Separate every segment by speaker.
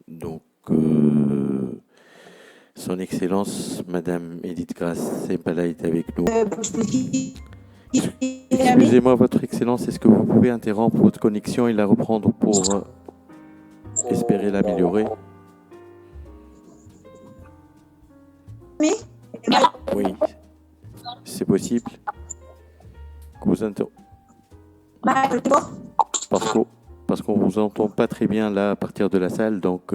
Speaker 1: Donc, Son Excellence, Madame Edith Ssempala est avec nous. Excusez-moi, Votre Excellence, est-ce que vous pouvez interrompre votre connexion et la reprendre pour espérer l'améliorer?
Speaker 2: Oui.
Speaker 1: Oui, c'est possible. Que vous parce qu'on vous entend pas très bien là à partir de la salle, donc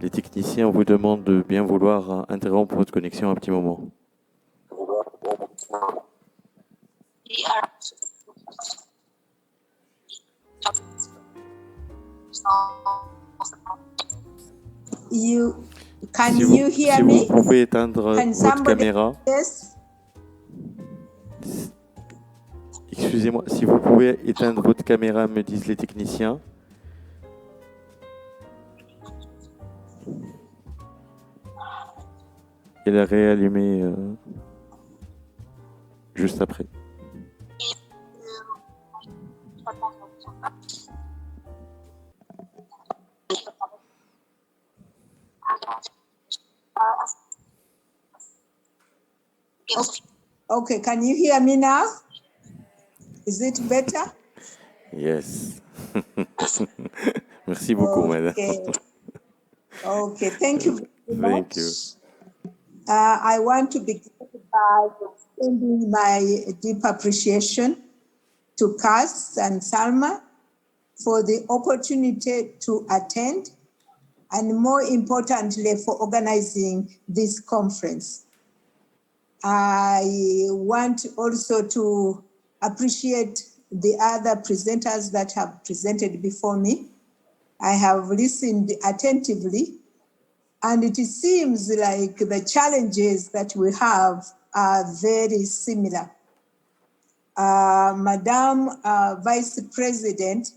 Speaker 1: les techniciens vous demandent de bien vouloir interrompre votre connexion un petit moment.
Speaker 2: Can you hear me?
Speaker 1: Si vous pouvez éteindre votre caméra.
Speaker 2: Yes.
Speaker 1: Excusez-moi, si vous pouvez éteindre votre caméra, me disent les techniciens. Et la réallumer juste après.
Speaker 2: Okay, can you hear me now? Is it better?
Speaker 1: Yes. Merci beaucoup, madame.
Speaker 2: Okay, thank you very much.
Speaker 1: Thank you.
Speaker 2: I want to begin by extending my deep appreciation to Cass and SALMA for the opportunity to attend, and more importantly, for organizing this conference. I want also to appreciate the other presenters that have presented before me. I have listened attentively, and it seems like the challenges that we have are very similar. Madam Vice President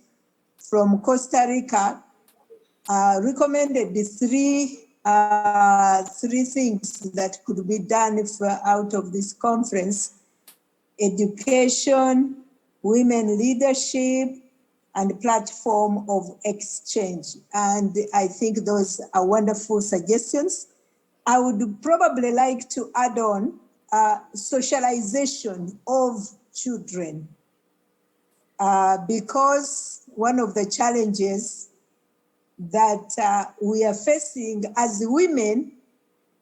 Speaker 2: from Costa Rica recommended the three things that could be done out of this conference: education, women leadership, and platform of exchange. And I think those are wonderful suggestions. I would probably like to add on socialization of children, because one of the challenges that we are facing as women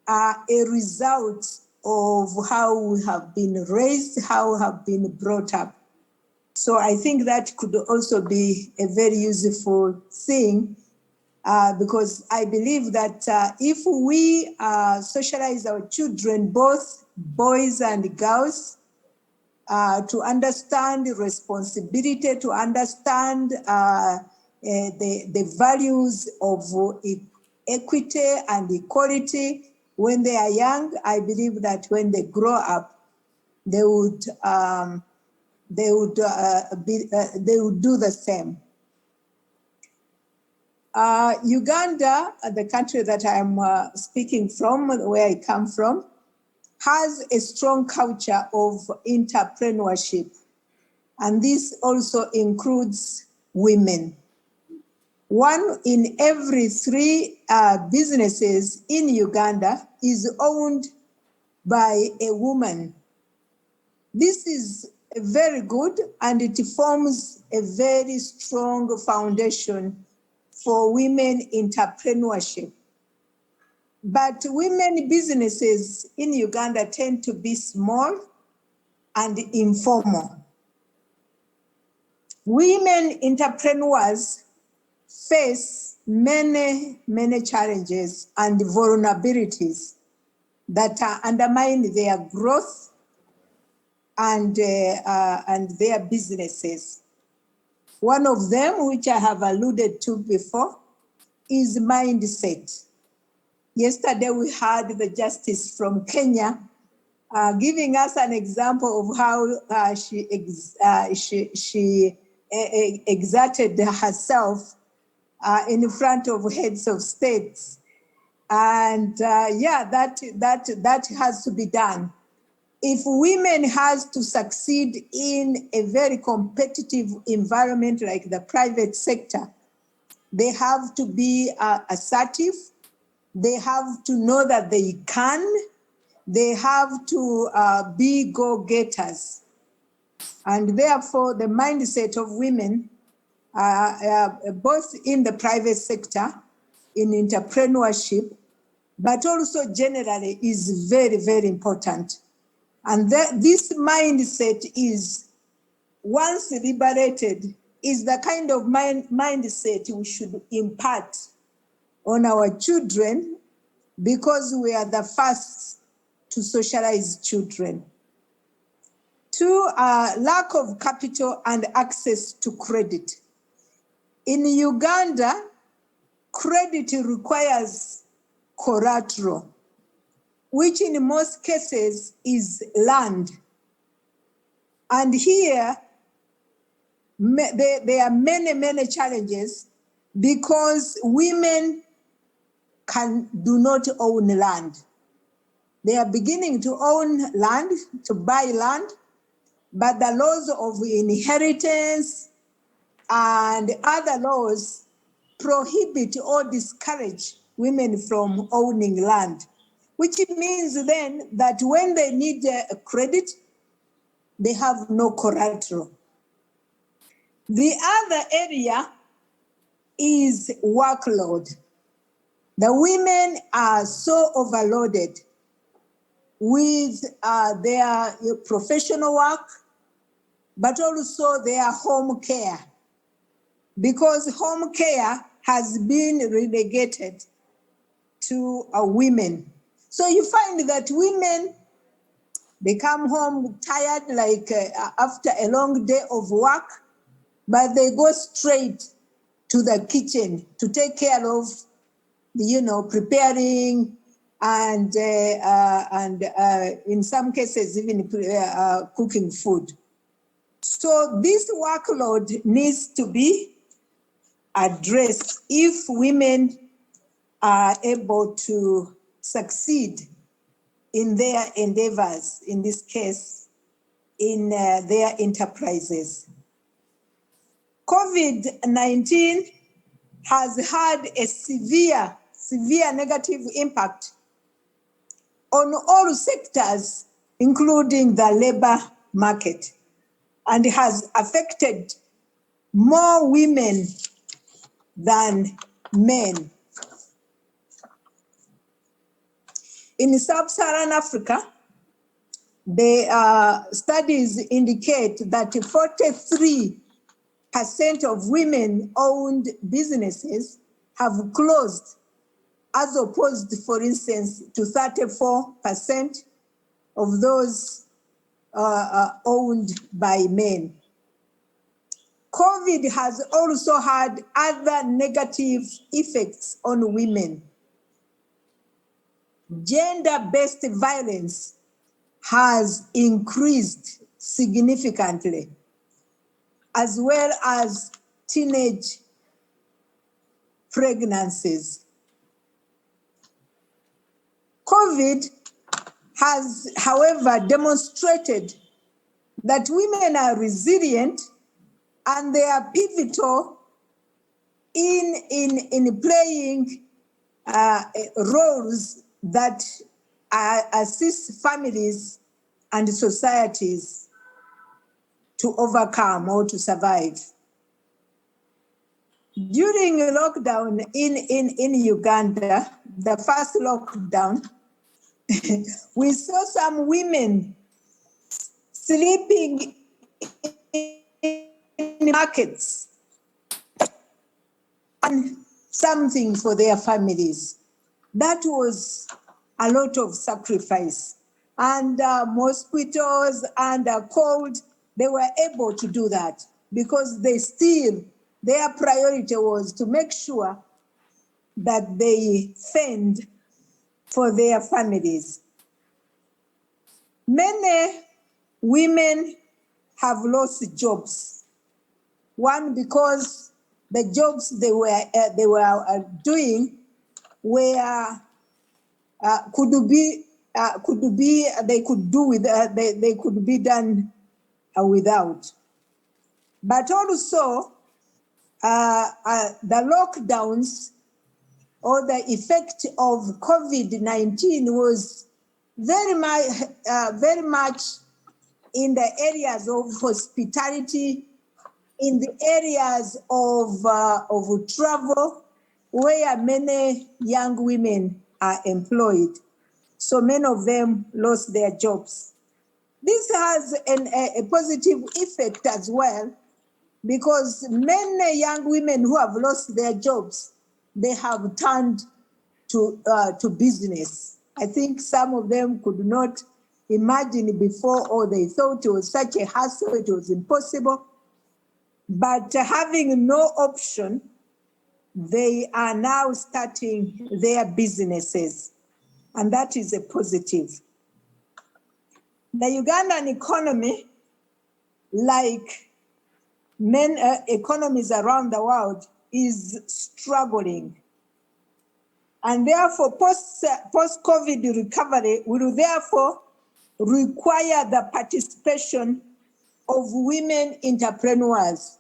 Speaker 2: are a result of how we have been raised, how we have been brought up. So I think that could also be a very useful thing, because I believe that if we socialize our children, both boys and girls, to understand responsibility, to understand the values of equity and equality when they are young, I believe that when they grow up, they would do the same. Uganda, the country that I'm speaking from, where I come from, has a strong culture of entrepreneurship, and this also includes women. 1 in every 3 businesses in Uganda is owned by a woman. This is very good, and it forms a very strong foundation for women entrepreneurship. But women businesses in Uganda tend to be small and informal. Women entrepreneurs face many challenges and vulnerabilities that undermine their growth and their businesses. One of them, which I have alluded to before, is mindset. Yesterday we had the justice from Kenya giving us an example of how she exerted herself in front of heads of states, and that has to be done. If women has to succeed in a very competitive environment like the private sector, They have to be assertive. They have to know that they can. They have to be go-getters. And therefore, the mindset of women, both in the private sector, in entrepreneurship, but also generally, is very, very important. And this mindset is, once liberated, is the kind of mindset we should impart on our children, because we are the first to socialize children. 2, lack of capital and access to credit. In Uganda, credit requires collateral, which in most cases is land. And here, there are many, many challenges, because women do not own land. They are beginning to own land, to buy land, but the laws of inheritance and other laws prohibit or discourage women from owning land, which means then that when they need a credit, they have no collateral. The other area is workload. The women are so overloaded with their professional work, but also their home care, because home care has been relegated to women. So you find that women, they come home tired, like after a long day of work, but they go straight to the kitchen to take care of, preparing and in some cases even cooking food. So this workload needs to be addressed if women are able to succeed in their endeavors, in this case, in their enterprises. COVID-19 has had a severe negative impact on all sectors, including the labor market, and has affected more women than men. In sub-Saharan Africa, the studies indicate that 43% of women-owned businesses have closed, as opposed, for instance, to 34% of those owned by men. COVID has also had other negative effects on women. Gender-based violence has increased significantly, as well as teenage pregnancies. COVID has, however, demonstrated that women are resilient and they are pivotal in playing roles that assist families and societies to overcome or to survive. During a lockdown in Uganda, the first lockdown, we saw some women sleeping in markets and something for their families. That was a lot of sacrifice. And mosquitoes and cold, they were able to do that because their priority was to make sure that they fend for their families. Many women have lost jobs. One, because the jobs they were doing were they could be done without. But also the lockdowns or the effect of COVID-19 was very much in the areas of hospitality, in the areas of travel, where many young women are employed. So many of them lost their jobs. This has a positive effect as well, because many young women who have lost their jobs, they have turned to business. I think some of them could not imagine before, or they thought it was such a hassle, it was impossible. But having no option, they are now starting their businesses, and that is a positive. The Ugandan economy, like many economies around the world, is struggling. And therefore, post-COVID recovery will therefore require the participation of women entrepreneurs.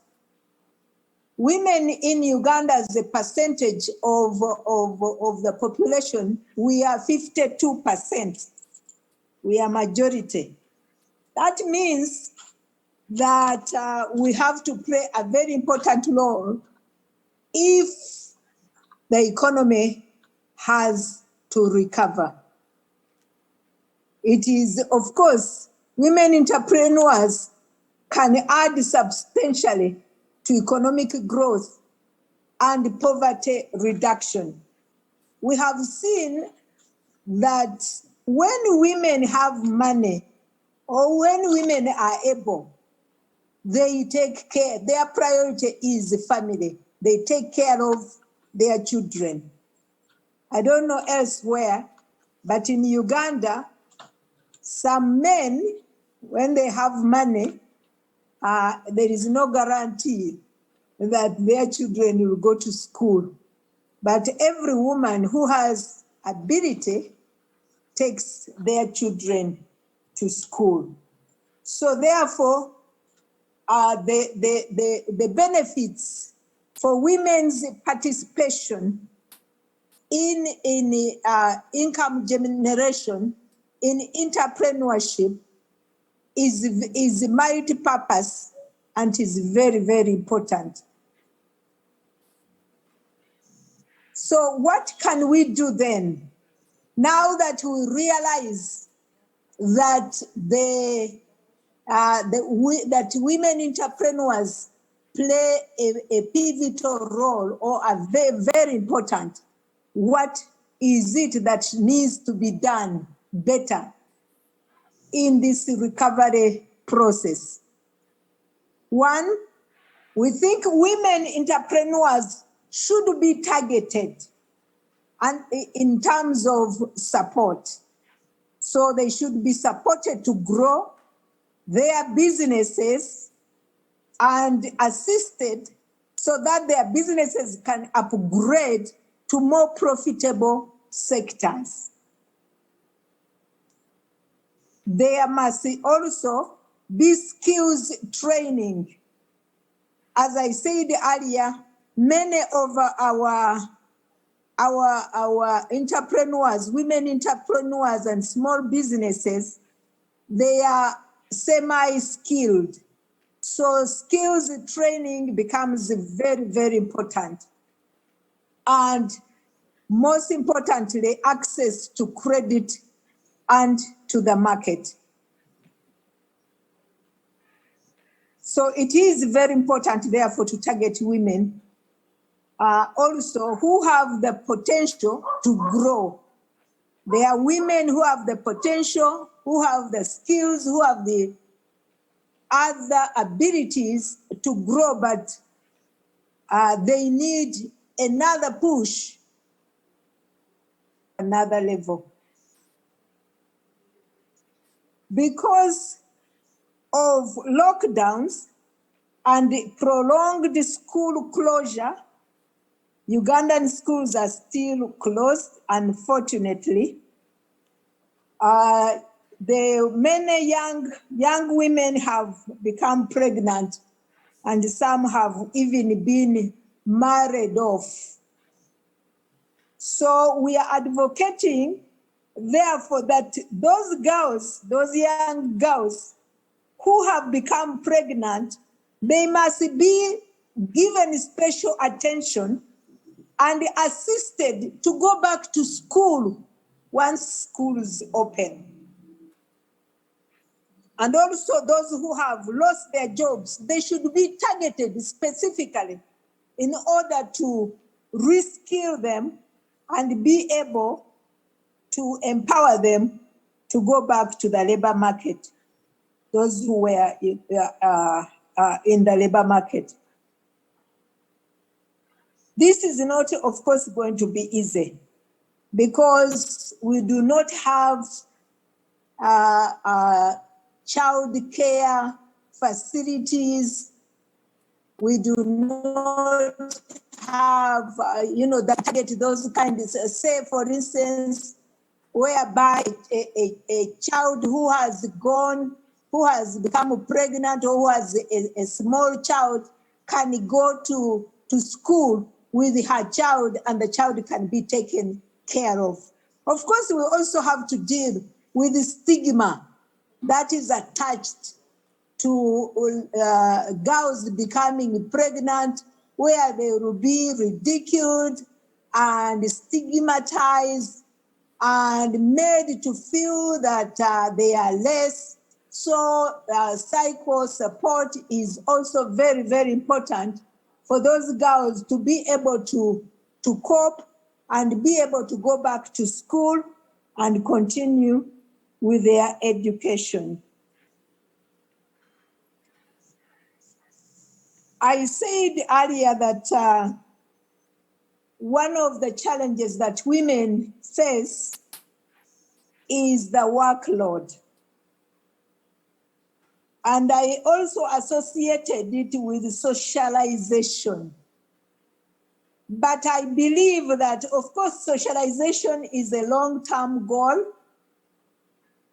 Speaker 2: Women in Uganda, as a percentage of the population, we are 52%. We are majority. That means that we have to play a very important role if the economy has to recover. It is, of course, women entrepreneurs can add substantially to economic growth and poverty reduction. We have seen that when women have money, or when women are able, they take care, their priority is family. They take care of their children. I don't know elsewhere, but in Uganda, some men, when they have money, there is no guarantee that their children will go to school. But every woman who has ability takes their children to school. So therefore, the benefits for women's participation in income generation, in entrepreneurship, is multi-purpose and is very, very important. So what can we do then? Now that we realize that that women entrepreneurs play a pivotal role, or are very, very important, what is it that needs to be done better in this recovery process? One, we think women entrepreneurs should be targeted and in terms of support. So they should be supported to grow their businesses and assisted so that their businesses can upgrade to more profitable sectors. There must also be skills training. As I said earlier, many of our entrepreneurs, women entrepreneurs and small businesses, they are semi-skilled. So skills training becomes very, very important. And most importantly, access to credit and to the market. So it is very important, therefore, to target women also who have the potential to grow. There are women who have the potential, who have the skills, who have the other abilities to grow, but they need another push, another level. Because of lockdowns and prolonged school closure, Ugandan schools are still closed, unfortunately. Many young women have become pregnant, and some have even been married off. So we are advocating, therefore, that those girls, those young girls who have become pregnant, they must be given special attention and assisted to go back to school once schools open. And also those who have lost their jobs, they should be targeted specifically in order to reskill them and be able to empower them to go back to the labor market, those who were in the labor market. This is not, of course, going to be easy because we do not have child care facilities. We do not have, that target those kinds, say, for instance, whereby a child who has become pregnant or who has a small child can go to school with her child and the child can be taken care of. Of course, we also have to deal with the stigma that is attached to girls becoming pregnant, where they will be ridiculed and stigmatized and made to feel that they are less. So psycho support is also very, very important for those girls to be able to cope and be able to go back to school and continue with their education. I said earlier that one of the challenges that women face is the workload. And I also associated it with socialization. But I believe that, of course, socialization is a long-term goal,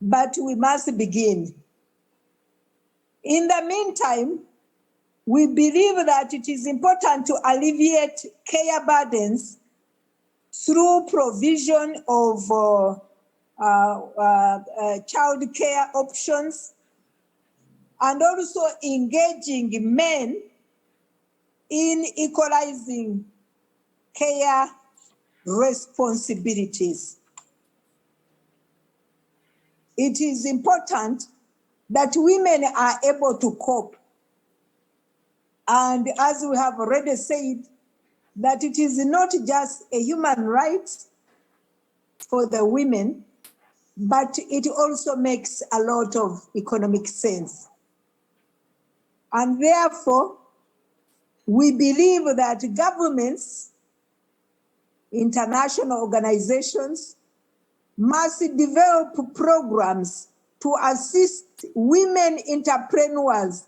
Speaker 2: but we must begin. In the meantime, we believe that it is important to alleviate care burdens through provision of child care options and also engaging men in equalizing care responsibilities. It is important that women are able to cope. And as we have already said, that it is not just a human right for the women, but it also makes a lot of economic sense. And therefore, we believe that governments, international organizations, must develop programs to assist women entrepreneurs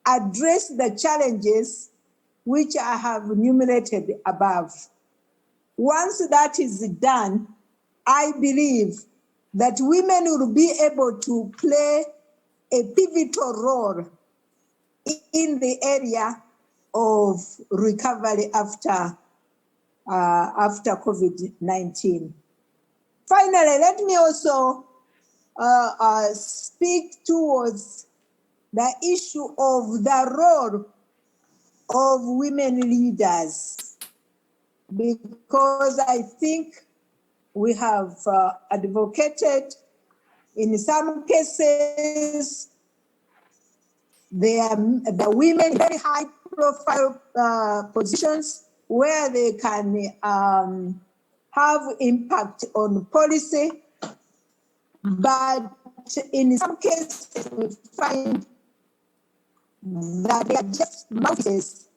Speaker 2: address the challenges which I have enumerated above. Once that is done, I believe that women will be able to play a pivotal role in the area of recovery after COVID-19. Finally, let me also speak towards the issue of the role of women leaders, because I think we have advocated in some cases the women in very high profile positions where they can have impact on policy, but in some cases we find that they are just mouthpieces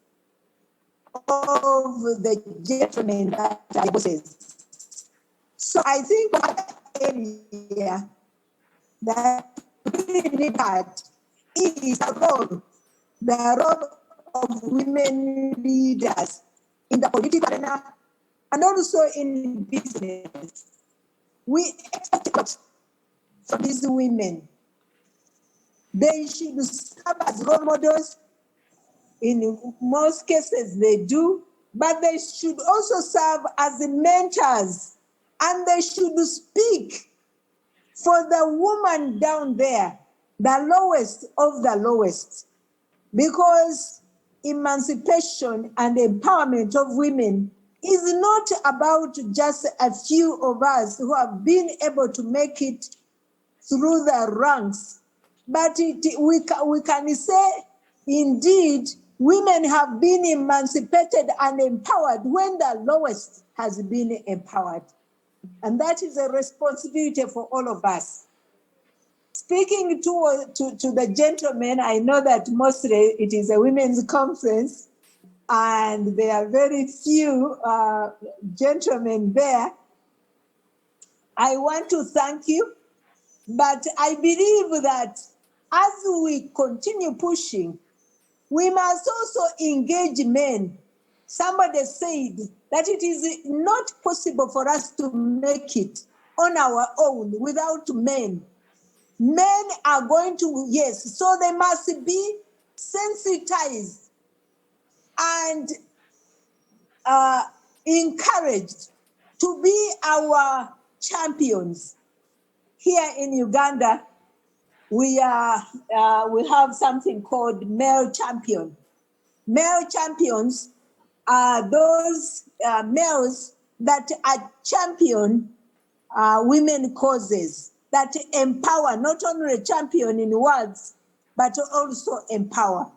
Speaker 2: of the gentlemen that are bosses. So I think that area that really need part is the role of women leaders in the political arena and also in business. We expect a lot from these women. They should serve as role models In most cases, they do, but they should also serve as mentors, and they should speak for the woman down there, the lowest of the lowest, because emancipation and empowerment of women is not about just a few of us who have been able to make it through the ranks, but we can say, indeed, women have been emancipated and empowered when the lowest has been empowered. And that is a responsibility for all of us. Speaking to the gentlemen, I know that mostly it is a women's conference, and there are very few gentlemen there. I want to thank you, but I believe that as we continue pushing, we must also engage men. Somebody said that it is not possible for us to make it on our own without men. Men are going to, yes, so they must be sensitized and encouraged to be our champions. Here in Uganda, we have something called male champion. Male champions are those males that are champion women causes, that empower, not only champion in words, but also empower.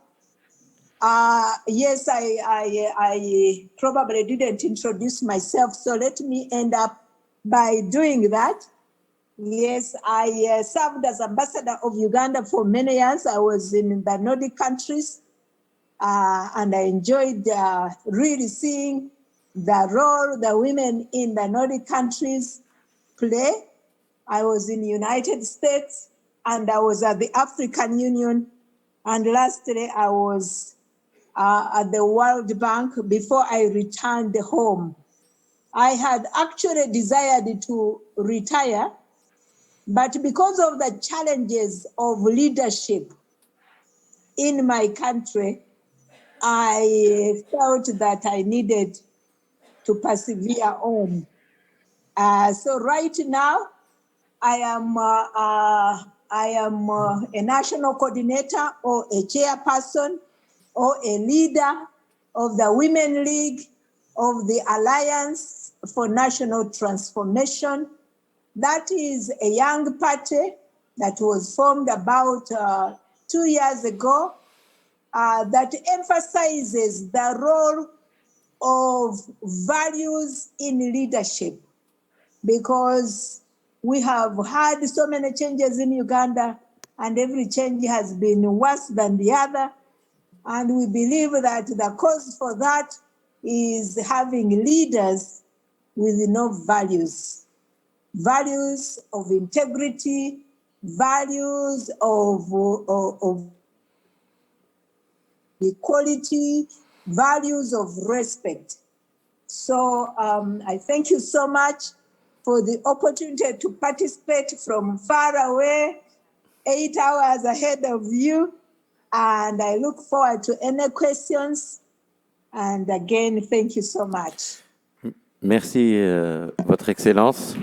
Speaker 2: Yes, I probably didn't introduce myself, so let me end up by doing that. Yes, I served as ambassador of Uganda for many years. I was in the Nordic countries, and I enjoyed really seeing the role the women in the Nordic countries play. I was in the United States, and I was at the African Union, and lastly, I was at the World Bank before I returned home. I had actually desired to retire, but because of the challenges of leadership in my country, I felt that I needed to persevere on. So right now, I am a national coordinator or a chairperson or a leader of the Women League of the Alliance for National Transformation. That is a young party that was formed about 2 years ago that emphasizes the role of values in leadership, because we have had so many changes in Uganda, and every change has been worse than the other. And we believe that the cause for that is having leaders with enough values. Values of integrity, values of equality, values of respect. So I thank you so much for the opportunity to participate from far away, 8 hours ahead of you. And I look forward to any questions. And again, thank you so much.
Speaker 1: Merci, Votre Excellence.